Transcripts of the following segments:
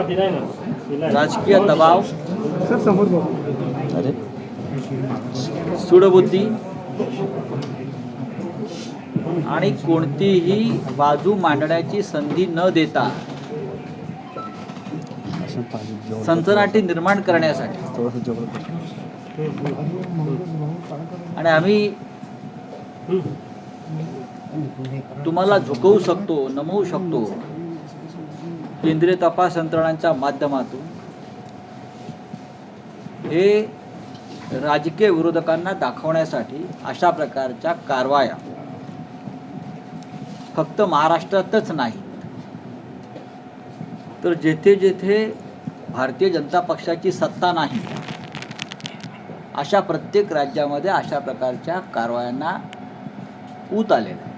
राजकीय दबाव, सूडबुद्धी आणि कोणतीही बाजू मांडण्याची संधी न देता सनसनाटी निर्माण करण्यासाठी आणि आम्ही तुम्हाला झुकवू शकतो, नमवू शकतो केंद्रीय तपास यंत्रणांच्या माध्यमातून हे राजकीय विरोधकांना दाखवण्यासाठी अशा प्रकारच्या कारवाया फक्त महाराष्ट्रातच नाही तर जेथे जेथे भारतीय जनता पक्षाची सत्ता नाही अशा प्रत्येक राज्यामध्ये अशा प्रकारच्या कारवायांना ऊत आलेला आहे.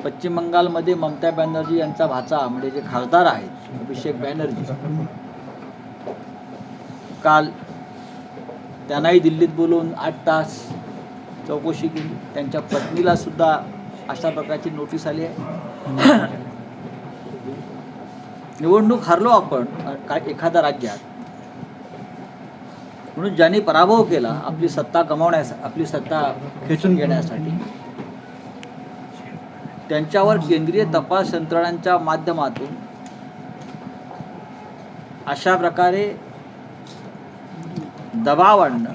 पश्चिम बंगालमध्ये ममता बॅनर्जी यांचा भाचा म्हणजे जे खासदार आहेत अभिषेक बॅनर्जी, काल त्यांनाही दिल्लीत बोलवून 8 तास चौकशी केली. त्यांच्या पत्नीला सुद्धा अशा प्रकारची नोटीस आली आहे. निवडणूक हरलो आपण एखाद्या राज्यात म्हणून ज्यांनी पराभव केला आपली सत्ता गमावण्यासाठी, आपली सत्ता खेचून घेण्यासाठी, त्यांच्यावर केंद्रीय तपास यंत्रणांच्या माध्यमातून अशा प्रकारे दबाव आणणं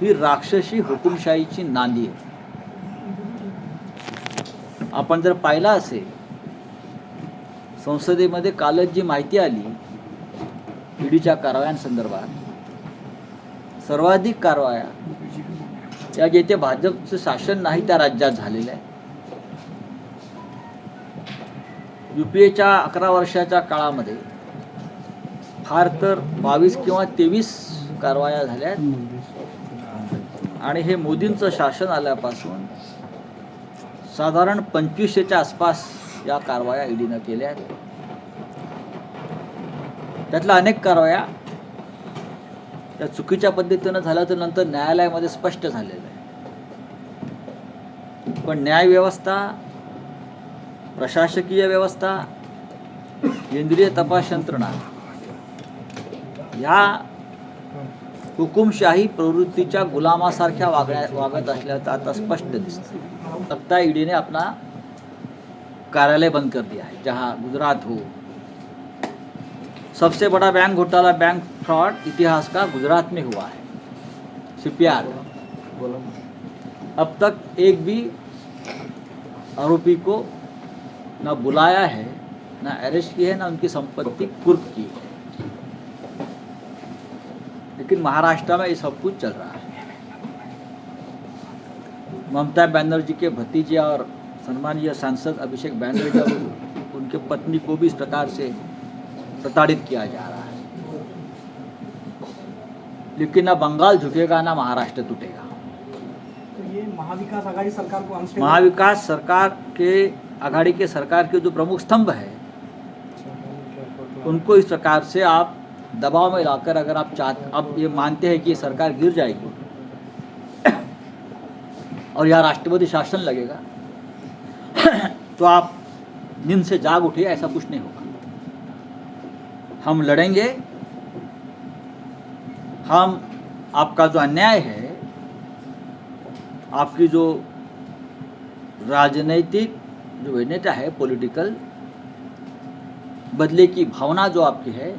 ही राक्षसी हुकुमशाहीची नांदी आहे. आपण जर पाहिलं असेल संसदेमध्ये कालच जी माहिती आली ईडीच्या कारवायांसंदर्भात, सर्वाधिक कारवाया या जेथे भाजपचं शासन नाही त्या राज्यात झालेल्या आहे. UPAच्या 11 वर्षाच्या काळामध्ये फार तर 22 किंवा 23 कारवाया झाल्या आणि हे मोदींचं शासन आल्यापासून साधारण 2500च्या आसपास या कारवाया ईडीनं केल्या आहेत. त्यातल्या अनेक कारवाया त्या चुकीच्या पद्धतीनं झाल्या तर नंतर न्यायालयामध्ये स्पष्ट झालेलं आहे. पण न्यायव्यवस्था, प्रशासकीय व्यवस्था, केंद्रीय तपास यंत्रणा या हुकुमशाही प्रवृत्तीच्या गुलामासारख्या वागत असल्याचं आता स्पष्ट दिसतं. लगता है ईडी ने अपना कार्यालय बंद कर दिया है. जहां गुजरात हो, सबसे बड़ा बैंक घोटाला, बैंक फ्रॉड इतिहास का गुजरात में हुआ है. CPR अब तक एक भी आरोपी को न बुलाया है, न अरेस्ट की है, न उनकी संपत्ति कुर्क की है. लेकिन महाराष्ट्र में ये सब कुछ चल रहा है. ममता बनर्जी के भतीजे और सम्मानीय सांसद अभिषेक बैनर्जी और उनके पत्नी को भी इस प्रकार से प्रताड़ित किया जा रहा है. लेकिन ना बंगाल झुकेगा ना महाराष्ट्र टूटेगा. तो ये महाविकास आघाड़ी सरकार को महाविकास सरकार के आघाड़ी के सरकार के जो प्रमुख स्तंभ है उनको इस प्रकार से आप दबाव में लाकर अगर आप अब ये मानते हैं कि ये सरकार गिर जाएगी और यहाँ राष्ट्रपति शासन लगेगा तो आप नींद से जाग उठिए, ऐसा कुछ नहीं होगा. हम लड़ेंगे. हम आपका जो अन्याय है, आपकी जो राजनीतिक जो वेनेटा है, पॉलिटिकल बदले की भावना जो आपकी है,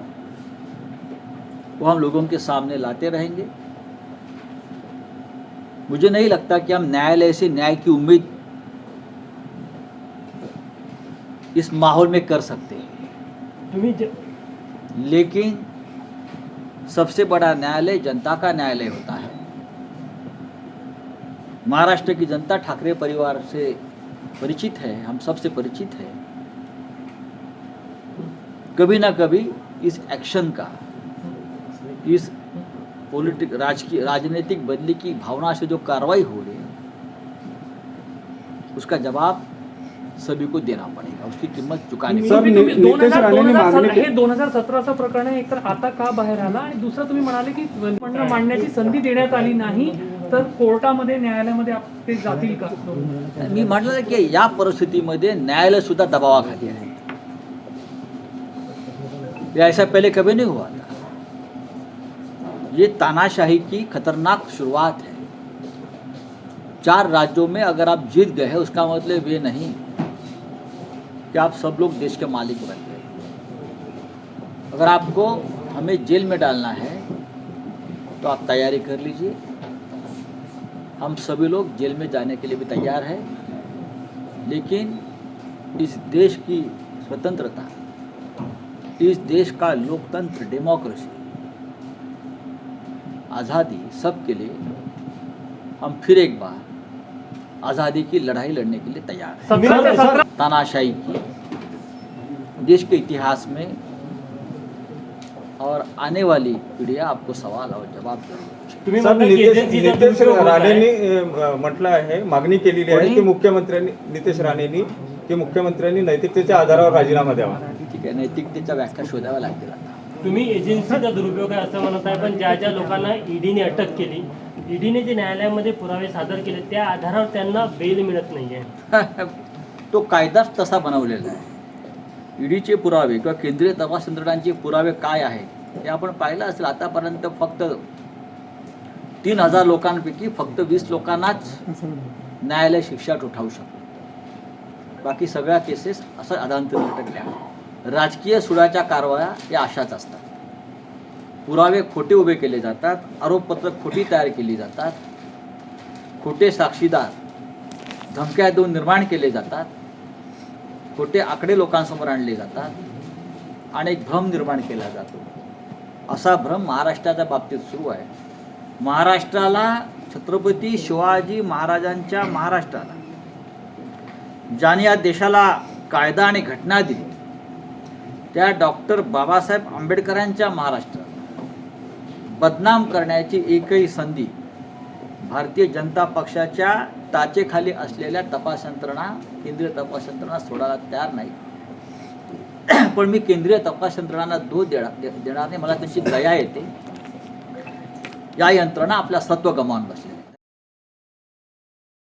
वो हम लोगों के सामने लाते रहेंगे. मुझे नहीं लगता कि हम न्यायालय से न्याय की उम्मीद इस माहौल में कर सकते हैं. लेकिन सबसे बड़ा न्यायालय जनता का न्यायालय होता है. महाराष्ट्र की जनता ठाकरे परिवार से परिचित है, हम सबसे परिचित है. कभी ना कभी इस एक्शन का, इस राजकीय राजनीतिक बदली की भावना से जो कार्रवाई हो रही है उसका जवाब सभी को देना पडेगा, उसकी किंमत चुकानी पडेगी. 2017चं प्रकरण आहे. एक तर आता का बाहेर आला आणि दुसरं तुम्ही म्हणाले की मांडण्याची संधी देण्यात आली नाही. तर कोर्टामध्ये न्यायालयामध्ये ते जातील का? मी म्हटलं की या परिस्थितीमध्ये न्यायालय सुद्धा दबावाखाली आहे. ये ऐसा पहले कभी नहीं हुआ था. ये तानाशाही की खतरनाक शुरुआत है. 4 राज्यों में अगर आप जीत गए हैं उसका मतलब ये नहीं कि आप सब लोग देश के मालिक बन गए. अगर आपको हमें जेल में डालना है तो आप तैयारी कर लीजिए. हम सभी लोग जेल में जाने के लिए भी तैयार हैं, लेकिन इस देश की स्वतंत्रता, इस देश का लोकतंत्र, डेमोक्रेसी, आज़ादी सबके लिए हम फिर एक बार आज़ादी की लड़ाई लड़ने के लिए तैयार हैं. तानाशाही की देश के इतिहास में और आने वाली पीढ़ियां आपको सवाल और जवाब जरूर पूछेंगी. तुम्ही साहेब, म्हणता की नितेश एजन्सीचा नितेश दुरुपयोग होत आहे. राणेंनी म्हटलं आहे, मागणी केलेली आहे कोणी? की मुख्यमंत्र्यांनी, नितेश राणेंनी, की मुख्यमंत्र्यांनी नैतिकतेच्या आधारावर राजीनामा द्यावा. ठीक आहे, नैतिकतेच्या व्याख्या शोधाव्या लागतील आता. तुम्ही एजन्सीचा दुरुपयोग आहे असं म्हणत आहे, पण ज्या ज्या लोकांना ईडीने अटक केली, ईडीने जे न्यायालयामध्ये पुरावे सादर केले त्या आधारावर त्यांना बेल मिळत नाहीये. तो कायदाच तसा बनवलेला आहे. ईडीचे पुरावे किंवा केंद्रीय तपास यंत्रणांचे पुरावे काय आहेत हे आपण पाहिलं असेल. आतापर्यंत फक्त 3000 लोकांपैकी फक्त 20 लोकांनाच न्यायालय शिक्षा ठोठावू शकतो. बाकी सगळ्या केसेस असं अदांतर लटकल्या. राजकीय सुडाच्या कारवाया या अशाच असतात. पुरावे खोटे उभे केले जातात, आरोपपत्र खोटी तयार केली जातात, खोटे साक्षीदार धमक्या देऊन निर्माण केले जातात, खोटे आकडे लोकांसमोर आणले जातात आणि एक भ्रम निर्माण केला जातो. असा भ्रम महाराष्ट्राच्या बाबतीत सुरू आहे. महाराष्ट्राला, छत्रपती शिवाजी महाराजांच्या महाराष्ट्राला, ज्याने या देशाला कायदा आणि घटना दिली, त्या डॉक्टर बाबासाहेब आंबेडकरांच्या महाराष्ट्राला बदनाम करण्याची एकही संधी भारतीय जनता पक्षाच्या टाचेखाली असलेल्या तपास यंत्रणा, केंद्रीय तपास यंत्रणा सोडायला तयार नाही. पण मी केंद्रीय तपास यंत्रणांना दोष देणार नाही. मला त्याची दया येते. या यंत्रणा आपल्या सत्व गमावून बसल्या.